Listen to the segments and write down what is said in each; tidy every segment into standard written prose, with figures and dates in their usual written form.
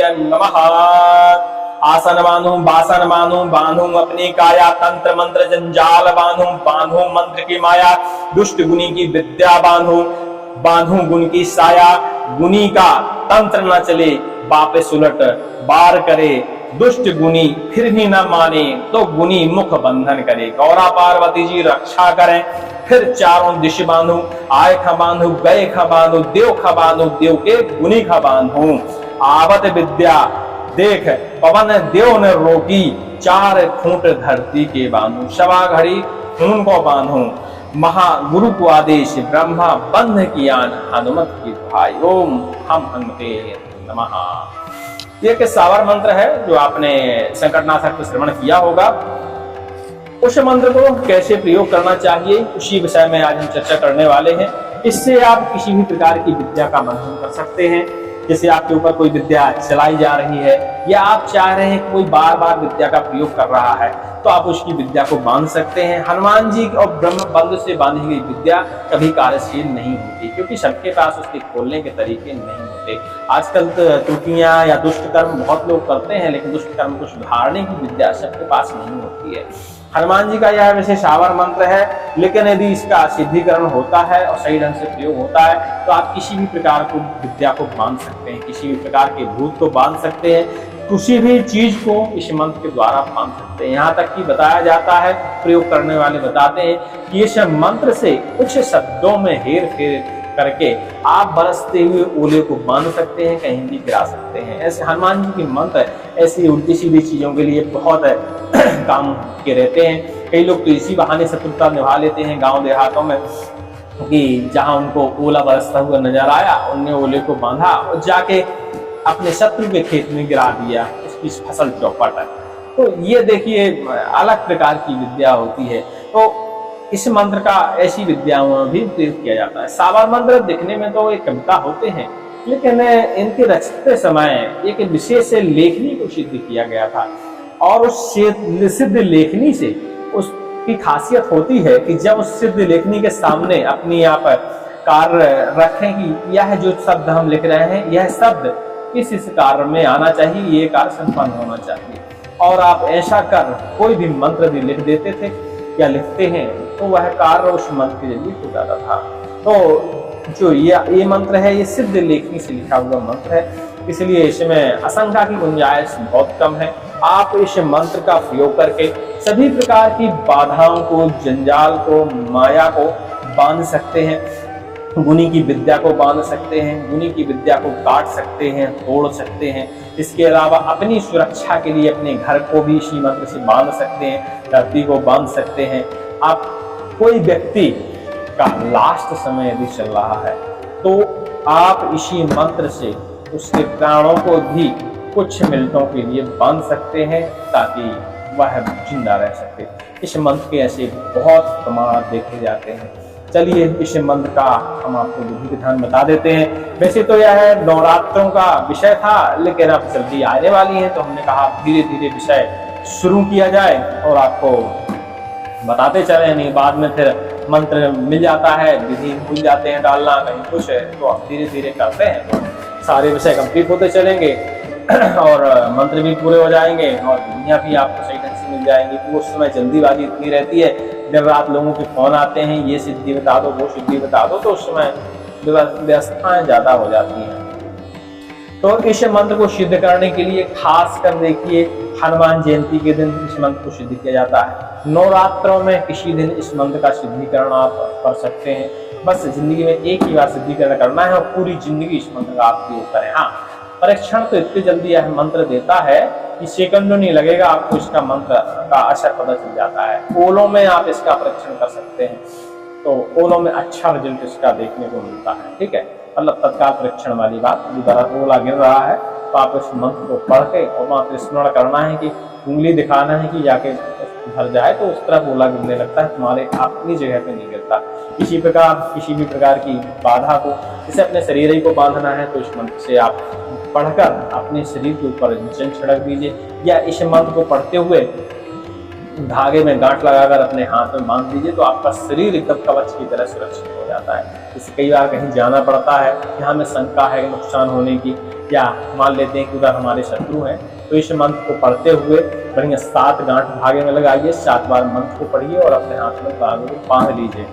नमः। आसन बांधू, बासन बांधू, बांधू अपनी काया, तंत्र मंत्र जंजाल बांधू, बांधू मंत्र की माया, दुष्ट गुनी की विद्या बांधू, बांधू गुण की साया, गुनी का तंत्र न चले, वापस उलट बार करे, दुष्ट गुनी फिर भी न माने तो गुनी मुख बंधन करे। गौरा पार्वती जी रक्षा करें, फिर चारों दिश बांधू, आय खा बांधू, गए खा बांधू, देव खा बांधू, देव के गुनी खा बांधू। आवत विद्या देख पवन देव ने रोकी, चार फूट धरती के बांधू, सवा घड़ी खून को बांधू, महागुरु को आदेश ब्रह्मा बंध कियान, हनुमत की भाई ओम हम हनुमते नमः। ये एक सावर मंत्र है जो आपने संकटनाशक पर श्रवण किया होगा। उस मंत्र को कैसे प्रयोग करना चाहिए उसी विषय में आज हम चर्चा करने वाले हैं। इससे आप किसी भी प्रकार की विद्या का मंथन कर सकते हैं। जैसे आपके ऊपर कोई विद्या चलाई जा रही है या आप चाह रहे हैं कोई बार बार विद्या का प्रयोग कर रहा है तो आप उसकी विद्या को बांध सकते हैं। हनुमान जी और ब्रह्म बंध से बांधी गई विद्या कभी कार्यशील नहीं होती, क्योंकि सबके पास उसके खोलने के तरीके नहीं होते। आजकल त्रुटियां या दुष्ट कर्म बहुत लोग करते हैं, लेकिन दुष्ट कर्म को सुधारने की विद्या सबके पास नहीं होती है। हनुमान जी का यह वैसे सावर मंत्र है, लेकिन यदि इसका सिद्धिकरण होता है और सही ढंग से प्रयोग होता है तो आप किसी भी प्रकार को विद्या को बांध सकते हैं, किसी भी प्रकार के भूत को बांध सकते हैं, किसी भी चीज को इस मंत्र के द्वारा बांध सकते हैं। यहाँ तक कि बताया जाता है, प्रयोग करने वाले बताते हैं कि इस मंत्र से कुछ शब्दों में हेर फेर करके आप बरसते हुए ओले को बांध सकते हैं, कहीं भी गिरा सकते हैं। ऐसे हनुमान जी के मंत्र ऐसी उल्टी सीधी चीजों के लिए बहुत काम के रहते हैं। कई लोग तो इसी बहाने शत्रुता निभा लेते हैं गांव देहातों में, कि जहां उनको ओला बरसता हुआ नजर आया उनने ओले को बांधा और जाके अपने शत्रु के खेत में गिरा दिया, उसकी फसल चौपट है। तो ये देखिए अलग प्रकार की विद्या होती है। तो इस मंत्र का ऐसी विद्याओं में भी प्रयोग किया जाता है। सावर मंत्र दिखने में तो एक कविता होते हैं, लेकिन इनके रचते समय एक विशेष लेखनी को सिद्ध किया गया था, और उस सिद्ध लेखनी से उसकी खासियत होती है कि जब उस सिद्ध लेखनी के सामने अपनी आप कार्य रखें कि यह जो शब्द हम लिख रहे हैं यह शब्द इस कार्य में आना चाहिए, ये कार्य संपन्न होना चाहिए, और आप ऐसा कर कोई भी मंत्र भी लिख देते थे या लिखते हैं तो वह कार्य उस मंत्र के जरिए हो जाता था। तो जो ये मंत्र है ये सिद्ध लेखनी से लिखा हुआ मंत्र है, इसलिए इसमें आशंका की गुंजाइश बहुत कम है। आप इस मंत्र का प्रयोग करके सभी प्रकार की बाधाओं को, जंजाल को, माया को बांध सकते हैं, गुनी की विद्या को बांध सकते हैं, गुनी की विद्या को काट सकते हैं, तोड़ सकते हैं। इसके अलावा अपनी सुरक्षा के लिए अपने घर को भी इसी मंत्र से बांध सकते हैं, धरती को बांध सकते हैं। आप कोई व्यक्ति का लास्ट समय यदि चल रहा है तो आप इसी मंत्र से उसके प्राणों को भी कुछ मिनटों के लिए बांध सकते हैं ताकि वह जिंदा रह सके। इस मंत्र के ऐसे बहुत प्रमाण देखे जाते हैं। चलिए इस मंत्र का हम आपको विधि विधान बता देते हैं। वैसे तो यह नवरात्रों का विषय था, लेकिन अब जल्दी आने वाली है तो हमने कहा धीरे धीरे विषय शुरू किया जाए और आपको बताते चले, नहीं बाद में फिर मंत्र मिल जाता है, विधि भूल जाते हैं डालना, कहीं कुछ है, तो आप धीरे धीरे करते हैं तो सारे विषय कंप्लीट होते चलेंगे और मंत्र भी पूरे हो जाएंगे और विधियां भी आपको सही ढंग से मिल जाएंगी। तो उस समय जल्दीबाजी इतनी रहती है, दिन रात लोगों के फोन आते हैं, ये सिद्धि बता दो, वो सिद्धि बता दो, तो उस समय व्यवस्थाएं ज्यादा हो जाती हैं। तो इस मंत्र को सिद्ध करने के लिए खास कर देखिए हनुमान जयंती के दिन इस मंत्र को सिद्ध किया जाता है। नवरात्रों में किसी दिन इस मंत्र का सिद्धिकरण आप कर सकते हैं। बस जिंदगी में एक ही बार सिद्धिकरण करना है और पूरी जिंदगी इस मंत्र का आप प्रयोग करें। हाँ, परीक्षण तो इतनी जल्दी यह मंत्र देता है कि सेकंडों नहीं लगेगा, आपको इसका मंत्र का असर पता चल जाता है। ओलों में आप इसका परीक्षण कर सकते हैं, तो ओलों में अच्छा रिजल्ट इसका देखने को मिलता है। ठीक है, मतलब तत्काल परीक्षण वाली बात। यदि ओला गिर रहा है तो आप इस मंत्र को पढ़ के और मात्र स्मरण करना है कि उंगली दिखाना है कि जाके भर जाए तो उस तरफ ओला गिरने लगता है, तुम्हारे अपनी जगह पे नहीं गिरता। इसी प्रकार किसी भी प्रकार की बाधा को, इसे अपने शरीर ही को बांधना है तो इस मंत्र से आप पढ़कर अपने शरीर के ऊपर जल छिड़क दीजिए, या इस मंत्र को पढ़ते हुए धागे में गांठ लगाकर अपने हाथ में बांध दीजिए, तो आपका शरीर एकदम कवच की तरह सुरक्षित हो जाता है। इससे कई बार कहीं जाना पड़ता है, यहाँ में शंका है नुकसान होने की, या मान लेते हैं कि उधर हमारे शत्रु हैं, तो इस मंत्र को पढ़ते हुए बढ़िया 7 गांठ धागे में लगाइए, 7 बार मंत्र को पढ़िए और अपने हाथ में धागे को बांध लीजिए।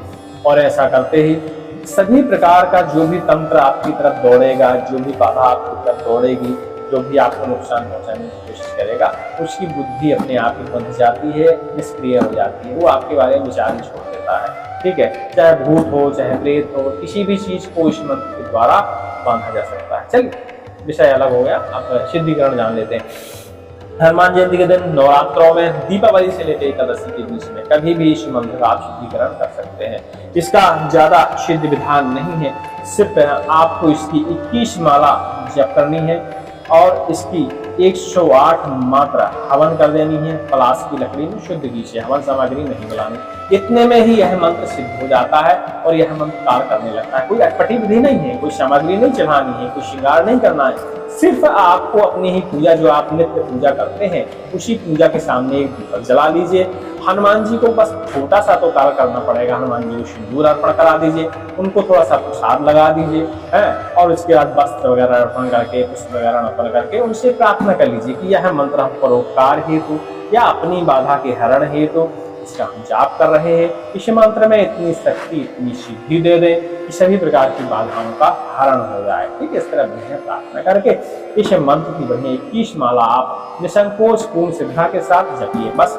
और ऐसा करते ही सभी प्रकार का जो भी तंत्र आपकी तरफ दौड़ेगा, जो भी बाधा आपकी तरफ दौड़ेगी, जो भी आपको नुकसान पहुंचाने की कोशिश करेगा, उसकी बुद्धि अपने आप ही बंध जाती है, निष्क्रिय हो जाती है, वो आपके बारे में विचार ही छोड़ देता है। ठीक है, चाहे भूत हो, चाहे प्रेत हो, किसी भी चीज को इस मंत्र के द्वारा बांधा जा सकता है। चलिए, विषय अलग हो गया, अब सिद्धिकरण जान लेते हैं। हनुमान जयंती के दिन नवरात्रों में दीपावली से लेकर एकादशी के बीच में कभी भी इस मंत्र का आप शुद्धिकरण कर सकते हैं। इसका ज्यादा सिद्ध विधान नहीं है, सिर्फ आपको इसकी 21 माला जप करनी है और इसकी 108 मात्रा हवन कर देनी है। पलाश की लकड़ी में शुद्ध घी से, हवन सामग्री नहीं मिलानी। इतने में ही यह मंत्र सिद्ध हो जाता है और यह मंत्र कार्य करने लगता है। कोई अटपटी विधि नहीं है, कोई सामग्री नहीं चढ़ानी है, कोई श्रृंगार नहीं करना है। सिर्फ आपको अपनी ही पूजा, जो आप नित्य पूजा करते हैं, उसी पूजा के सामने एक दीपक जला लीजिए। हनुमान जी को बस छोटा सा तो कार्य करना पड़ेगा। हनुमान जी को सिंदूर अर्पण करा दीजिए, उनको थोड़ा सा प्रसाद लगा दीजिए, है, और उसके बाद वस्त्र वगैरह अर्पण करके, पुष्प वगैरह अर्पण करके उनसे प्रार्थना कर लीजिए कि यह मंत्र हम परोपकार हेतु या अपनी बाधा के हरण हेतु इसका हम जाप कर रहे हैं। इस मंत्र में इतनी शक्ति, इतनी सिद्धि दे दे कि सभी प्रकार की बाधाओं का हरण हो जाए। ठीक है, इस तरह बढ़िया प्रार्थना करके इस मंत्र की बढ़िया 21 माला आप निसंकोच पूर्ण श्रद्धा के साथ जपिए। बस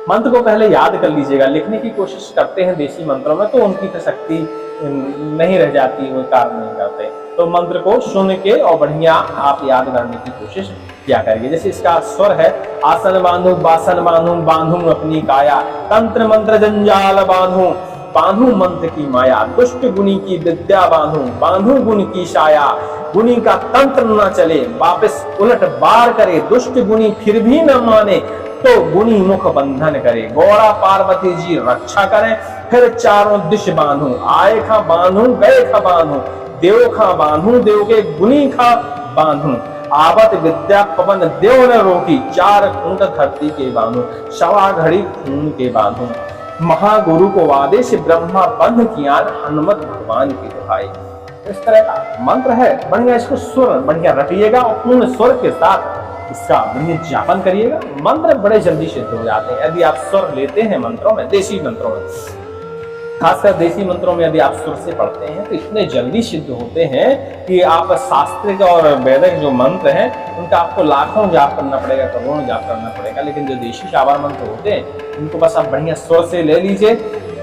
मंत्र को पहले याद कर लीजिएगा। लिखने की कोशिश करते हैं देसी मंत्रों में तो उनकी तो शक्ति नहीं रह जाती, वो कार्य नहीं करते। तो मंत्र को सुन के और बढ़िया आप याद करने की कोशिश किया करिए। जैसे इसका स्वर है, आसन बांधू बासन बांधू बांधू अपनी काया, तंत्र मंत्र जंजाल बांधू बांधू मंत्र की माया, दुष्ट गुनी की विद्या बांधू बांधू गुण की छाया, गुनी का तंत्र न चले वापस उलट बार करे, दुष्ट गुनी फिर भी न माने तो गुनी मुख बंधन करे, गौड़ा पार्वती जी रक्षा करें, फिर चारों दिश बांधू, आए खा बांधू गए खा बांधू, देव खा बांधू देव के गुनी खा बांधू, आवत विद्या पवन देव न रोकी, 4 खूंट धरती के बांधू, सवा घड़ी खून के बांधू, महागुरु को आदेश ब्रह्मा बंध किया, हनुमत भगवान की दुहाई। इस तरह का मंत्र है। बढ़िया इसको सुर बढ़िया रटिएगा और पूर्ण स्वर के साथ इसका बढ़िया जापन करिएगा। मंत्र बड़े जल्दी सिद्ध हो जाते हैं यदि आप स्वर लेते हैं मंत्रों में, देसी मंत्रों में, खासकर देसी मंत्रों में यदि आप सुर से पढ़ते हैं तो इतने जल्दी सिद्ध होते हैं कि आप शास्त्रिक और वैदिक जो मंत्र हैं उनका आपको लाखों जाप करना पड़ेगा, करोड़ों जाप करना पड़ेगा। लेकिन जो देशी शावर मंत्र होते हैं उनको बस आप बढ़िया स्वर से ले लीजिए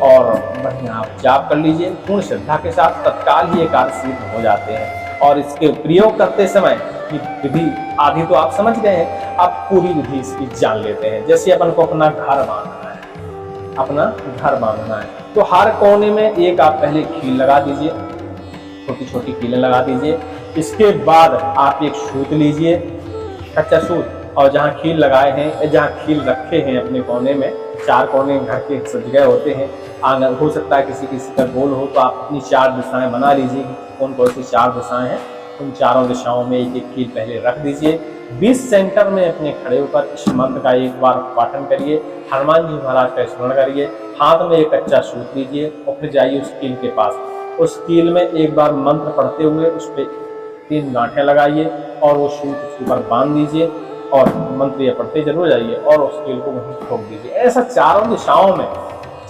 और बढ़िया आप जाप कर लीजिए पूर्ण श्रद्धा के साथ, तत्काल ही ये कार्य सिद्ध हो जाते हैं। और इसके प्रयोग करते समय विधि आदि तो आप समझ गए हैं, आप पूरी विधि इसकी जान लेते हैं। जैसे अपन को अपना घर बांधना है, अपना घर बांधना है तो हर कोने में एक आप पहले खील लगा दीजिए, छोटी छोटी कीलें लगा दीजिए। इसके बाद आप एक सूत लीजिए, कच्चा सूत, और जहाँ खील लगाए हैं, जहाँ खील रखे हैं अपने कोने में, 4 कोने घर के जगह होते हैं, आंगन हो सकता है किसी किसी का गोल हो, तो आप अपनी 4 दिशाएं बना लीजिए। कौन कौन सी 4 दिशाएं हैं, उन चारों दिशाओं में एक एक कील पहले रख दीजिए। 20 सेंटर में अपने खड़े होकर इस मंत्र का एक बार पाठन करिए, हनुमान जी महाराज का स्मरण करिए, हाथ में एक कच्चा सूत लीजिए और फिर जाइए उस कील के पास। उस कील में एक बार मंत्र पढ़ते हुए उस पर 3 गांठें लगाइए और वो सूत उसके ऊपर बांध दीजिए और मंत्र ये पढ़ते जरूर जाइए और उस कील को वहीं ठोक दीजिए। ऐसा चारों दिशाओं में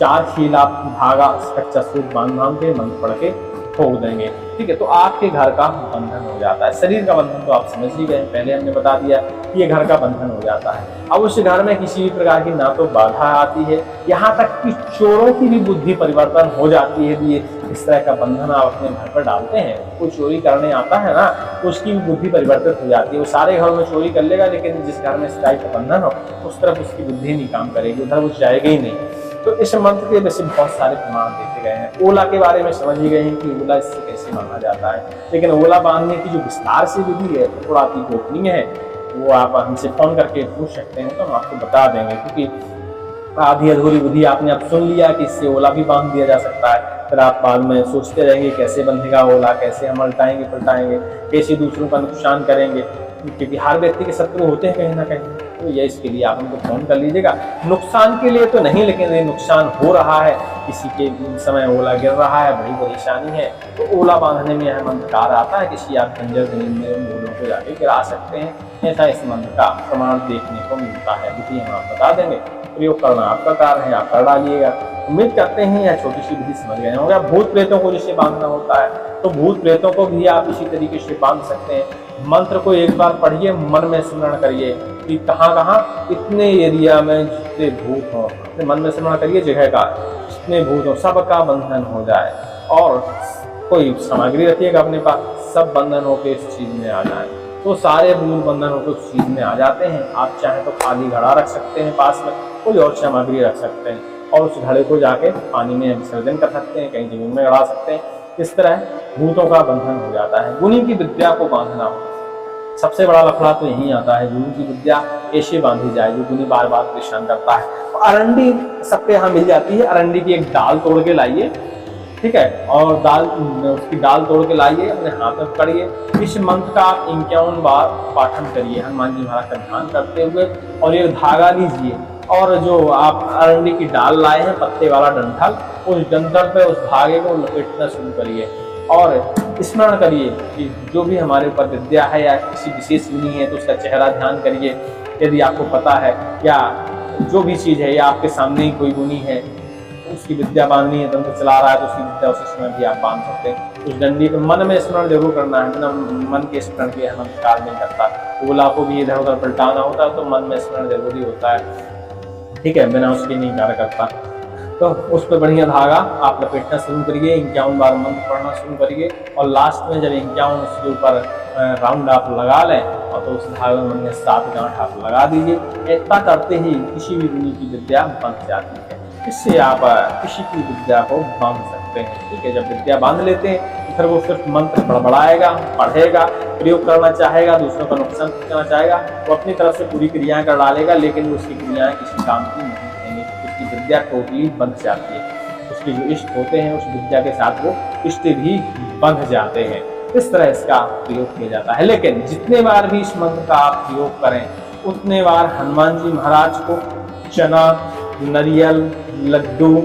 4 कील आप धागा कच्चा सूत बांध के मंत्र पढ़ के ठोक देंगे। ठीक है, तो आपके घर का बंधन हो जाता है। शरीर का बंधन तो आप समझ ही गए, पहले हमने बता दिया कि ये घर का बंधन हो जाता है। अब उस घर में किसी भी प्रकार की ना तो बाधा आती है, यहाँ तक कि चोरों की भी बुद्धि परिवर्तन हो जाती है। ये इस तरह का बंधन आप अपने घर पर डालते हैं, कोई चोरी करने आता है ना, तो उसकी भी बुद्धि परिवर्तित हो जाती है। वो सारे घर में चोरी कर लेगा, लेकिन जिस घर में इस टाइप का बंधन हो उस तरफ उसकी बुद्धि नहीं काम करेगी, उधर वो जाएगा ही नहीं। तो इस मंत्र के वैसे बहुत सारे प्रमाण देखे गए हैं। ओला के बारे में समझ ही गए हैं कि ओला इससे कैसे माना जाता है, लेकिन ओला बांधने की जो विस्तार से विधि है थोड़ा अति गोपनीय है, वो आप हमसे फोन करके पूछ सकते हैं तो हम आपको बता देंगे। क्योंकि आधी अधूरी विधि आपने अब सुन लिया कि इससे ओला भी बांध दिया जा सकता है, फिर आप बाद में सोचते रहेंगे कैसे बंधेगा ओला, कैसे हम उल्टाएंगे पलटाएंगे, कैसे दूसरों का नुकसान करेंगे, क्योंकि हर व्यक्ति के शत्रु होते हैं कहीं ना कहीं। तो ये इसके लिए आप उनको फोन कर लीजिएगा। नुकसान के लिए तो नहीं, लेकिन ये नुकसान हो रहा है, किसी के समय ओला गिर रहा है, बड़ी परेशानी है, तो ओला बांधने में यह मंत्र कार्य आता है। किसी आप बंजर जमीन में ओलों को जाके गिरा सकते हैं, ऐसा इस मंत्र का प्रमाण देखने को मिलता है। विधि हम आप बता देंगे, प्रयोग करना आपका कार्य है, आप कर डालिएगा। उम्मीद करते हैं यह छोटी सी विधि समझ गए होंगे। भूत प्रेतों को जैसे बांधना होता है, तो भूत प्रेतों को भी आप इसी तरीके से बांध सकते हैं। मंत्र को एक बार पढ़िए, मन में स्मरण करिए कि कहाँ कहाँ इतने एरिया में जितने भूत हों, अपने मन में स्मरण करिए जगह का, जितने भूत हों सबका बंधन हो जाए। और कोई सामग्री रखिएगा अपने पास, सब बंधन होकर इस चीज में आ जाए, तो सारे भूत बंधन होकर उस चीज में आ जाते हैं। आप चाहें तो खाली घड़ा रख सकते हैं, पास में कोई और सामग्री रख सकते हैं और उस घड़े को जाके पानी में विसर्जन कर सकते हैं, कहीं जमीन में गड़ा सकते हैं। इस तरह भूतों का बंधन हो जाता है। गुनी की विद्या को बांधना हो, सबसे बड़ा लफड़ा तो यही आता है, गुनी की विद्या कैसे बांधी जाए, जो गुनी बार बार परेशान करता है। तो अरंडी सबके यहाँ मिल जाती है, अरंडी की एक डाल तोड़ के लाइए, ठीक है, और उसकी डाल तोड़ के लाइए, अपने हाथ में पकड़िए। इस मंत्र का आप 51 बार पाठन करिए हनुमान जी महाराज का ध्यान करते हुए, और एक धागा लीजिए और जो आप अरंडी की डाल लाए हैं, पत्ते वाला डंठल, उस डंठल पे उस धागे को लपेटना शुरू करिए और स्मरण करिए कि जो भी हमारे ऊपर विद्या है या किसी विशेष मुनि है तो उसका चेहरा ध्यान करिए। यदि आपको पता है या जो भी चीज़ है या आपके सामने ही कोई गुनी है, उसकी विद्या बांधनी है, तंत्र चला रहा है, तो उसकी विद्या उस समय भी आप बांध सकते हैं। उस डंडी पे मन में स्मरण जरूर करना है, बिना मन के स्मरण के हम कार्य नहीं करता। ओला को भी इधर उधर पलटाना होता है तो मन में स्मरण जरूरी होता है, ठीक है, बिना उसके नहीं कार्य करता। तो उस पर बढ़िया धागा आप लपेटना शुरू करिए, 51 बार मंत्र पढ़ना शुरू करिए, और लास्ट में जब 51 उसके ऊपर राउंड आप लगा लें और तो उस धागे में 7 गांठ आप लगा दीजिए। ऐसा करते ही किसी भी गुनी की विद्या बंध जाती है। इससे आप किसी की विद्या को बांध सकते हैं, ठीक है। जब विद्या बांध लेते हैं तो फिर वो सिर्फ मंत्र बड़बड़ाएगा, पढ़ेगा, प्रयोग करना चाहेगा, दूसरों का नुकसान करना चाहेगा, वो अपनी तरफ से पूरी क्रियाएं कर डालेगा, लेकिन उसकी क्रियाएं किसी काम की नहीं रहेंगी। उसकी विद्या टोटली बंध जाती है। उसके जो इष्ट होते हैं उस विद्या के साथ वो इष्ट भी बंध जाते हैं। इस तरह इसका प्रयोग किया जाता है। लेकिन जितने बार भी इस मंत्र का आप प्रयोग करें, उतने बार हनुमान जी महाराज को चना, नारियल, लड्डू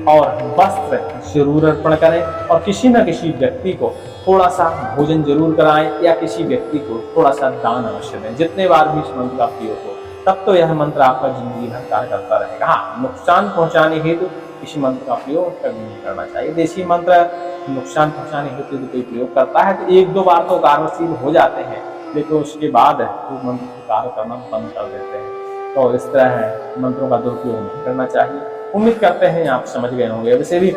और वस्त्र जरूर अर्पण करें, और किसी न किसी व्यक्ति को थोड़ा सा भोजन जरूर कराएं या किसी व्यक्ति को थोड़ा सा दान अवश्य दें। जितने बार भी इस मंत्र का प्रयोग हो, तब तो यह मंत्र आपका जिंदगी भर कार्य करता रहेगा। हाँ, नुकसान पहुंचाने हेतु इस मंत्र का प्रयोग कभी नहीं करना चाहिए। देसी मंत्र नुकसान पहुंचाने हेतु यदि कोई प्रयोग करता है तो 1-2 बार तो कार्यशील हो जाते हैं, लेकिन उसके बाद वो मंत्र कार्य करना बंद कर देते हैं। तो इस तरह मंत्रों का दुरुपयोग नहीं करना चाहिए। उम्मीद करते हैं आप समझ गए होंगे। वैसे भी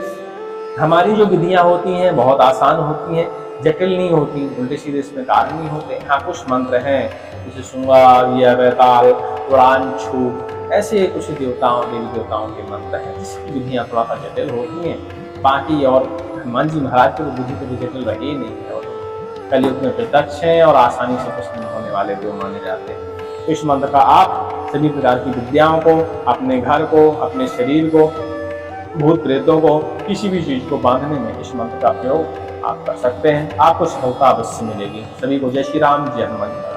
हमारी जो विधियां होती हैं बहुत आसान होती हैं, जटिल नहीं होती, उल्टे सीधे इसमें कार्य नहीं होते। हाँ, कुछ मंत्र हैं जैसे श्रृंगार, बैताल, उड़ान, छू, ऐसे कुछ देवताओं देवी देवताओं के मंत्र हैं जिसकी विधियां थोड़ा सा जटिल होती हैं। बाकी और हनुमान जी महाराज की विधि कभी जटिल रही नहीं है, कलयुग में प्रत्यक्ष हैं और आसानी से कुछ नहीं होने वाले देव माने जाते हैं। इस मंत्र का आप सभी प्रकार की विद्याओं को, अपने घर को, अपने शरीर को, भूत प्रेतों को, किसी भी चीज को बांधने में इस मंत्र का प्रयोग आप कर सकते हैं। आपको सफलता अवश्य मिलेगी। सभी को जय श्री राम, जय हनुमान।